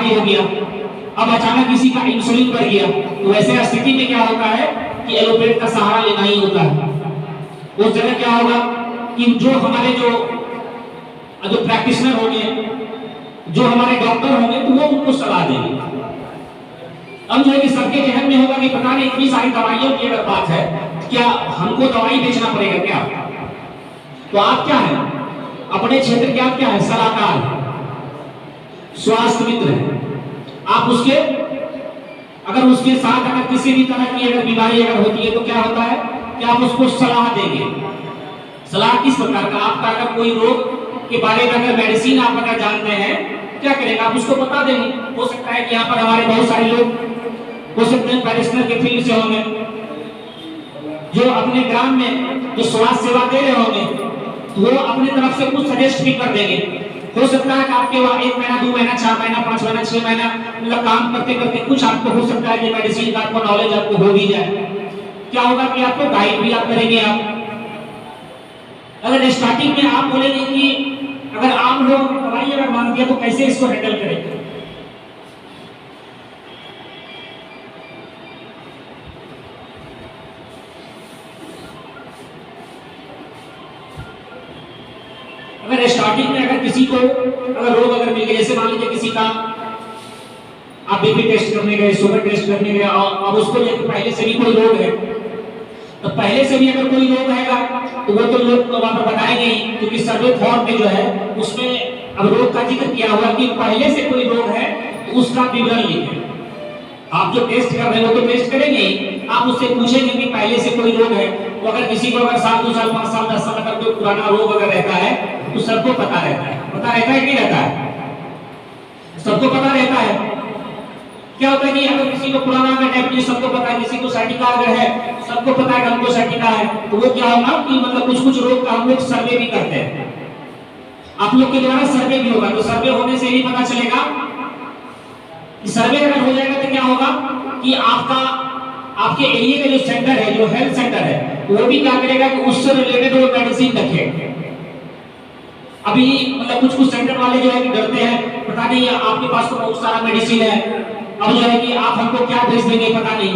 High हो गया, अब अचानक किसी का इंसुलिन बढ़ गया, तो वैसे स्थिति में क्या होता है कि एलोपैथ का सहारा लेना ही होता है। उस जगह क्या होगा कि जो हमारे जो प्रैक्टिशनर होंगे, जो हमारे डॉक्टर होंगे, तो वो उनको सलाह देंगे। अब जो है कि सबके जहन में होगा कि पता नहीं इतनी सारी दवाइयों की अगर बात है, क्या हमको दवाई बेचना पड़ेगा क्या? तो आप क्या है अपने क्षेत्र के, आप क्या है सलाहकार, स्वास्थ्य मित्र है। आप उसके अगर उसके साथ अगर किसी भी तरह की अगर बीमारी अगर होती है तो क्या होता है कि आप उसको सलाह देंगे। सलाह किस प्रकार का? आपका अगर कोई रोग के बारे में अगर मेडिसिन आप अगर जानते हैं, क्या करेंगे आप उसको बता देंगे। हो सकता है कि यहाँ पर हमारे बहुत सारे लोग हो सकते हैं प्रोफेशनल के फील्ड से होंगे, जो अपने ग्राम में जो स्वास्थ्य सेवा दे रहे होंगे, तो वो अपनी तरफ से कुछ सजेस्ट भी कर देंगे। हो सकता है कि आपके वहाँ 1 महीना 2 महीना 4 महीना 5 महीना 6 महीना मतलब काम करते करते कुछ आपको हो सकता है कि मेडिसिन का आपको नॉलेज आपको हो भी जाए। क्या होगा कि आपको गाइड भी आप करेंगे। आप अगर स्टार्टिंग में आप बोलेंगे कि अगर आम लोग दवाई अगर मांग दिया तो कैसे इसको हैंडल करेंगे, अगर स्टार्टिंग में अगर किसी को अगर रोग अगर मिल गया, जैसे मान लीजिए किसी का आप बीपी टेस्ट करने गए, शुगर टेस्ट करने गए, और अब उसको पहले से भी कोई रोग है, तो पहले से भी अगर कोई रोग है तो वो तो लोग वहां पर बताएंगे ही, क्योंकि सर्वे फॉर्म में जो है उसमें अब रोग का जिक्र किया हुआ कि पहले से कोई रोग है तो उसका विवरण लिखें। आप जो टेस्ट कर रहे हैं वो तो टेस्ट करेंगे ही, आप उससे पूछेंगे कि पहले से कोई रोग है। तो अगर किसी को अगर 7 2 साल 5 साल 10 साल अगर कोई पुराना रोग अगर रहता है तो सबको पता रहता है। पता रहता है कि रहता है? सबको पता रहता है। क्या होता है कि अगर किसी को पुराना अगर डायबिटीज सबको पता है, किसी को साइटिका अगर है सबको पता है कि हमको साइटिका है, तो वो क्या होगा कि मतलब कुछ रोग का हम लोग सर्वे भी करते हैं। आप लोग के द्वारा सर्वे भी होगा, तो सर्वे होने से ही पता चलेगा। सर्वे अगर हो जाएगा तो क्या होगा कि आपके एरिया का जो सेंटर है, जो हेल्थ सेंटर है, वो भी क्या करेगा कि उससे रिलेटेड वो मेडिसिन रखे। अभी मतलब कुछ सेंटर वाले जो है कि डरते हैं, पता नहीं आपके पास तो बहुत सारा मेडिसिन है, अब जो है कि आप हमको क्या भेज देंगे पता नहीं।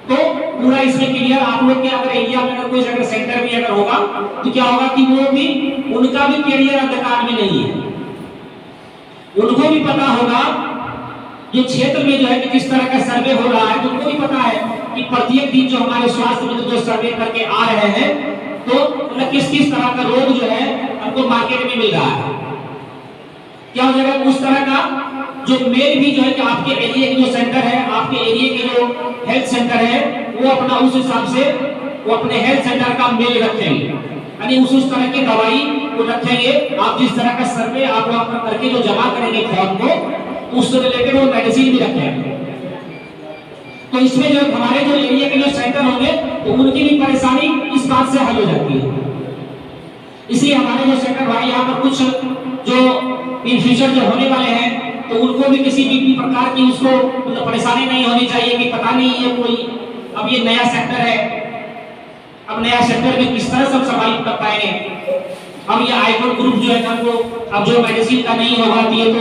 तो पूरा इसमें क्लियर आप लोग के अगर एरिया में अगर कोई अगर सेंटर भी अगर होगा तो क्या होगा कि वो भी उनका भी कैरियर अंधकार में नहीं है। उनको भी पता होगा जो क्षेत्र में जो है कि किस तरह का सर्वे हो रहा है, तो उनको भी पता है कि प्रत्येक दिन जो हमारे स्वास्थ्य मित्र जो सर्वे करके आ रहे हैं, तो मतलब किस तरह का रोग जो है हमको मार्केट में मिल रहा है। क्या हो जाएगा उस तरह का जो मेल भी जो है कि आपके एरिया के जो सेंटर है, आपके एरिया के जो हेल्थ सेंटर है, वो अपना उस हिसाब से वो अपने हेल्थ सेंटर का मेल रखेंगे, यानी उस तरह की दवाई वो रखेंगे। आप जिस तरह का सर्वे आप वहां पर करके जो जमा करेंगे फॉर्म को, उससे रिलेटेड वो मेडिसिन भी रखेंगे। तो इसमें जो हमारे जो एरिया के जो सेंटर होंगे तो उनकी भी परेशानी इस बात से हल हो जाती है। इसलिए हमारे जो सेंटर भाई यहाँ पर कुछ जो इन फ्यूचर जो होने वाले हैं, तो उनको भी किसी भी प्रकार की उसको मतलब परेशानी नहीं होनी चाहिए कि पता नहीं ये कोई अब ये नया सेक्टर है, अब नया सेक्टर में किस तरह सब सर्वाइव कर पाएंगे। अब ये आईकॉन ग्रुप जो है हमको अब जो मेडिसिन का नहीं होगा तो ये तो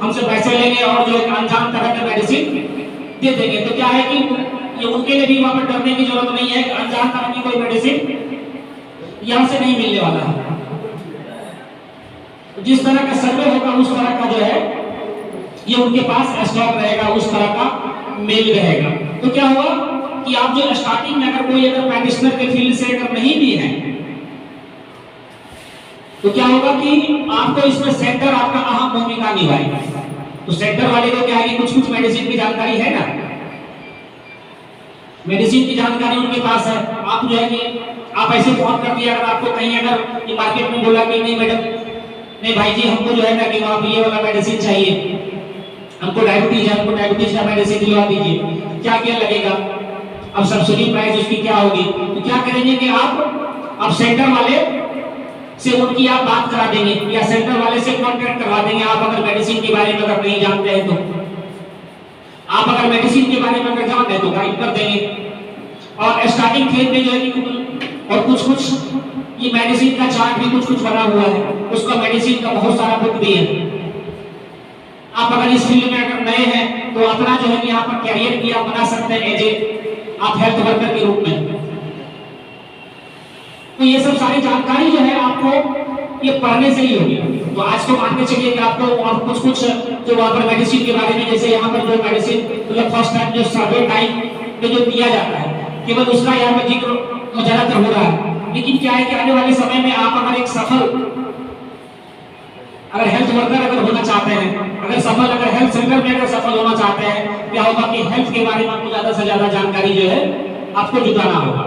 हमसे पैसे लेंगे और जो अनजान तरह का मेडिसिन दे देंगे। तो क्या है कि ये उनके लिए भी वहां पर डरने की जरूरत नहीं है कि अनजान तरह की कोई मेडिसिन यहाँ से नहीं मिलने वाला है। जिस तरह का सर्वे होगा उस तरह का जो है ये उनके पास स्टॉक रहेगा, उस तरह का मेल रहेगा। तो क्या होगा कि आप जो स्टार्टिंग में अगर कोई अगर प्रैक्टिशनर के फील्ड से अगर नहीं भी है, तो क्या होगा कि आपको इसमें सेंटर आपका अहम भूमिका निभाएगा। तो सेंटर वाले को क्या है कि कुछ मेडिसिन की जानकारी है ना, मेडिसिन की जानकारी उनके पास है। आप जो है कि आप ऐसे फोन कर दिया अगर आपको कहीं अगर ये मार्केट में बोला कि नहीं मैडम, नहीं भाई जी हमको जो है ना कि वहाँ ये वाला मेडिसिन चाहिए, हमको डायबिटीज है, हमको डायबिटीज का मेडिसिन दिलवा दीजिए, क्या क्या लगेगा, अब सब्सिडी प्राइस उसकी क्या होगी। तो क्या करेंगे कि आप सेंटर वाले से उनकी आप बात करा देंगे या सेंटर वाले से कांटेक्ट करवा देंगे। आप अगर मेडिसिन के बारे में अगर नहीं जानते हैं तो आप अगर मेडिसिन के बारे में अगर जानते हैं तो गाइड कर देंगे। और स्टार्टिंग फेज में जो है कि और कुछ ये मेडिसिन का चार्ट भी कुछ बना हुआ है, उसका मेडिसिन का बहुत सारा बुक भी है। आप अगर इस फील्ड में अगर नए हैं तो अपना जो है यहाँ पर कैरियर भी आप बना सकते हैं एज ए आप हेल्थ वर्कर के रूप में। तो ये सब सारी जानकारी जो है आपको ये पढ़ने से ही होगी। तो आज तो मान के चलिए कि आपको और कुछ जो वहाँ पर मेडिसिन के बारे में, जैसे यहाँ पर जो मेडिसिन मतलब फर्स्ट टाइम जो सर्वे टाइम में जो दिया जाता है केवल उसका यहाँ पर जिक्र ज्यादातर हो रहा है। लेकिन क्या है कि आने वाले समय में आप अगर एक सफल अगर हेल्थ वर्कर अगर होना चाहते हैं, अगर सफल अगर हेल्थ सेंटर में अगर सफल होना चाहते हैं, क्या होगा कि हेल्थ के बारे में आपको ज्यादा से ज्यादा जानकारी जो है आपको जुटाना होगा।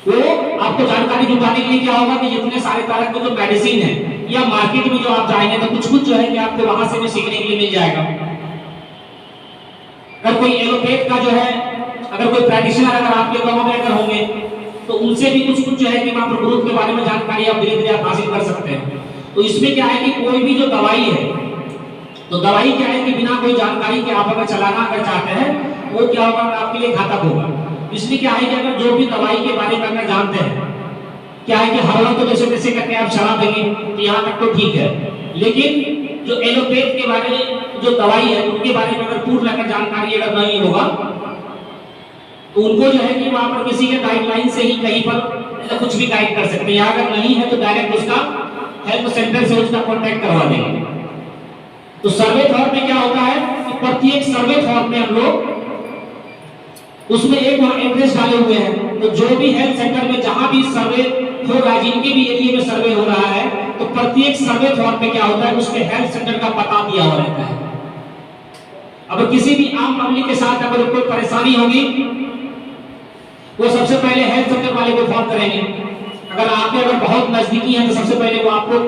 वो आपको जानकारी जुटाने के लिए क्या होगा कि जितने सारे तरह के जो मेडिसिन है या मार्केट में जो आप जाएंगे तो कुछ जो है कि आपको वहां से भी सीखने के लिए मिल जाएगा। अगर कोई एलोपैथ का जो है अगर कोई प्रैक्टिशनर अगर आपके गांव में अगर होंगे तो उनसे भी कुछ जो है कि वहां पर ग्रोथ के बारे में जानकारी आप धीरे धीरे हासिल कर सकते हैं। तो इसमें क्या है कि कोई भी जो दवाई है तो दवाई क्या है कि बिना कोई जानकारी के आप अगर चलाना अगर चाहते हैं वो क्या होगा आपके लिए घातक होगा। इसलिए क्या है कि अगर जो भी दवाई के बारे में अगर जानते हैं, क्या है कि हर वक्त तो जैसे तैसे करके आप चला देंगे तो यहाँ तक तो ठीक है, लेकिन जो एलोपैथ के बारे में जो दवाई है उनके बारे में अगर पूर्ण अगर जानकारी अगर नहीं होगा तो उनको जो है कि वहां पर किसी के गाइडलाइन से ही कहीं पर कुछ भी गाइड कर सकते हैं, या अगर नहीं है तो डायरेक्ट उसका हेल्थ सेंटर से उसका कांटेक्ट करवा देंगे। तो सर्वे फॉर्म में क्या होता है कि प्रत्येक सर्वे फॉर्म में हम लोग उसमें एक और एड्रेस डाले हुए हैं। तो जो भी हेल्थ सेंटर में जहां भी सर्वे हो रहा है, जिनके भी एरिया में सर्वे हो रहा है, तो प्रत्येक सर्वे फॉर्म में क्या होता है उसके हेल्थ सेंटर का पता दिया हुआ रहता है। अब किसी भी आम पब्लिक के साथ अगर कोई परेशानी होगी वो सबसे पहले हेल्थ सेंटर वाले को फोन करेंगे। अगर आपके अगर बहुत नजदीकी है तो सबसे पहले वो आपको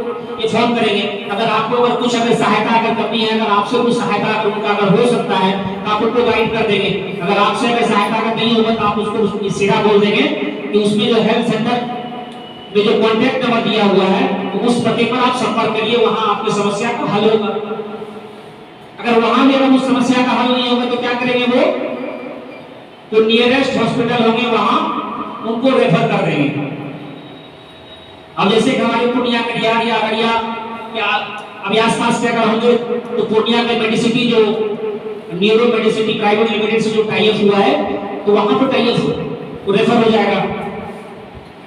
ये फोन करेंगे। अगर आपको अगर कुछ अगर सहायता अगर करनी है, अगर आपसे कुछ सहायता अगर उनका अगर हो सकता है तो आप उनको गाइड कर देंगे। अगर आपसे अगर सहायता अगर नहीं होगा तो आप उसको सीधा बोल देंगे कि उसमें जो हेल्थ सेंटर में जो कॉन्टैक्ट नंबर दिया हुआ है तो उस पते पर आप संपर्क करिए, वहां आपकी समस्या का हल होगा। अगर वहां भी अगर उस समस्या का हल नहीं होगा तो क्या करेंगे वो तो नियरेस्ट हॉस्पिटल होंगे वहां उनको रेफर कर देंगे। अब जैसे हमारे पूर्णिया कटिहार या अररिया या अभी आसपास के अगर होंगे तो पूर्णिया में मेडिसिटी जो न्यूरो मेडिसिटी प्राइवेट लिमिटेड से जो टाई अप हुआ है तो वहां पर टाई अप रेफर हो जाएगा।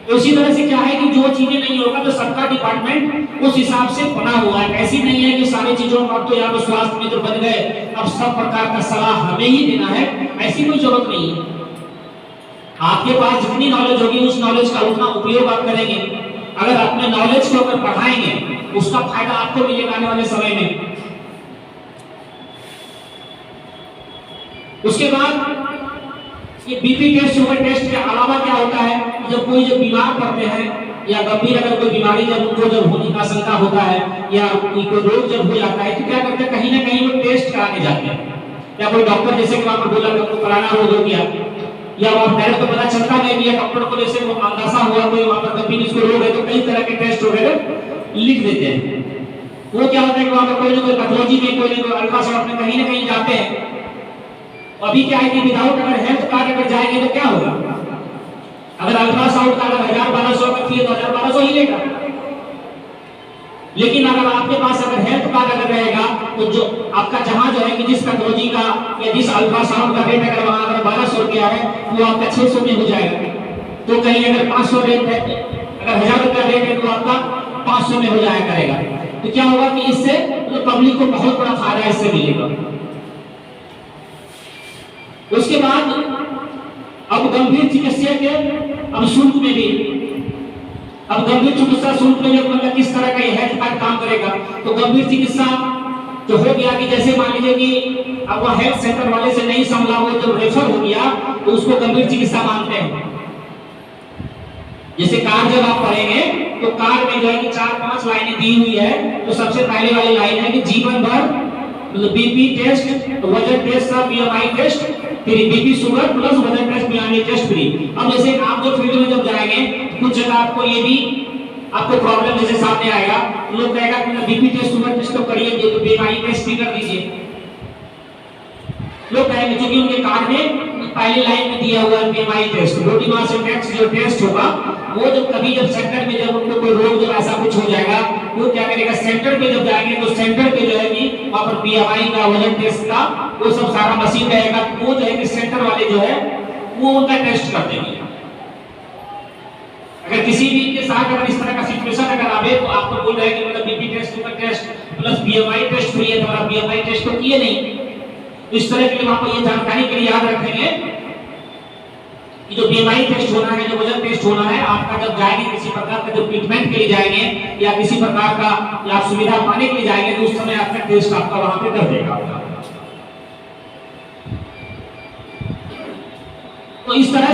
तो इसी तरह से क्या है कि जो चीजें नहीं होगा तो सबका डिपार्टमेंट उस हिसाब से बना हुआ है। ऐसी नहीं है कि सारी चीजों में अब तो यहाँ पर स्वास्थ्य मित्र बन गए अब सब प्रकार का सलाह हमें ही देना है, ऐसी कोई जरूरत नहीं है। आपके पास जितनी नॉलेज होगी उस नॉलेज का उतना उपयोग आप करेंगे। अगर अपने नॉलेज को अगर बढ़ाएंगे उसका फायदा आपको मिलेगा आने वाले समय में। उसके बाद ये बीपी टेस्ट शुगर टेस्ट के अलावा क्या होता है जब कोई जो बीमार पड़ते हैं या गंभीर अगर कोई बीमारी जब उनको जब होने का आशंका होता है या कोई रोग जब हो जाता है तो क्या करते हैं कहीं ना कहीं वो टेस्ट कराने जाते हैं। या कोई डॉक्टर जैसे कि वहां पर बोला कि उनको पुराना रोग हो गया या वहां डायरेक्ट तो पता चलता नहीं है डॉक्टर को, जैसे वो अंदाजा हुआ कोई वहां पर गंभीर इसको रोग है तो कई तरह के टेस्ट वगैरह लिख देते हैं। वो क्या होता है कि वहां पर कोई ना कोई पैथोलॉजी में कोई ना कोई अल्ट्रासाउंड में कहीं ना कहीं जाते हैं। अभी क्या है कि विदाउट अगर हेल्थ कार्ड अगर जाएंगे तो क्या होगा, अगर अल्ट्रासाउंड का अगर 1000-1200 का फी है तो 1000-1200 ही लेगा। लेकिन अगर आपके पास अगर हेल्थ कार्ड अगर रहेगा तो जो आपका जहां जो है कि जिस पैथोलॉजी का या जिस अल्ट्रासाउंड का रेट अगर वहां अगर 1200 रुपया है वो आपका 600 में हो जाएगा। तो कहीं अगर 500 रेट है अगर 1000 रुपया रेट है तो आपका 500 में हो जाया करेगा। तो क्या होगा कि इससे तो पब्लिक को बहुत बड़ा फायदा इससे मिलेगा। उसके बाद अब गंभीर चिकित्सा के अब शुल्क में भी अब गंभीर चिकित्सा शुल्क में मतलब किस तरह का ये हेल्थ कार्ड काम करेगा। तो गंभीर चिकित्सा जो हो गया कि जैसे मान लीजिए कि अब वह हेल्थ सेंटर वाले से नहीं संभला वो जब रेफर हो गया तो उसको गंभीर चिकित्सा मानते हैं। जैसे कार्ड जब आप पढ़ेंगे तो कार्ड में जो है कि 4-5 लाइनें दी हुई है। तो सबसे पहले वाली लाइन है कि जीवन भर मतलब बीपी टेस्ट वजन टेस्ट बीएमआई टेस्ट फिर बीपी शुगर प्लस वजन टेस्ट बीएमआई टेस्ट फ्री। अब जैसे आप जो फील्ड में जब जाएंगे कुछ जगह आपको ये भी आपको प्रॉब्लम जैसे सामने आएगा लोग कहेगा कि बीपी टेस्ट शुगर टेस्ट तो करिए तो बीएमआई टेस्ट फ्री कर दीजिए। लोग कहेंगे क्योंकि उनके कार्ड में पहली लाइन में दिया हुआ है BMI test, body mass index जो टेस्ट होगा वो जब कभी जब सेंटर में जब उनको कोई रोग जब ऐसा कुछ हो जाएगा वो क्या करेगा, सेंटर पे जब जाएंगे तो सेंटर पे जो है कि वहां पर बीएमआई का वजन टेस्ट का वो सब सारा मशीन रहेगा, वो जो है कि सेंटर वाले जो है वो उनका टेस्ट कर देंगे। अगर किसी भी के साथ अगर इस तरह का सिचुएशन अगर आवे तो आपको बोल रहे हैं कि मतलब BP test, sugar test plus BMI test free है, तो आप बीएमआई टेस्ट तो किए नहीं। तो इस तरह के लिए आपको ये जानकारी के लिए याद रखेंगे कि जो बीएमआई टेस्ट होना है, जो वजन टेस्ट होना है, आपका जब जाएंगे किसी प्रकार का जब ट्रीटमेंट के लिए जाएंगे या किसी प्रकार का या सुविधा पाने के लिए जाएंगे तो उस समय आपका टेस्ट आपका वहां पे कर देगा। तो इस तरह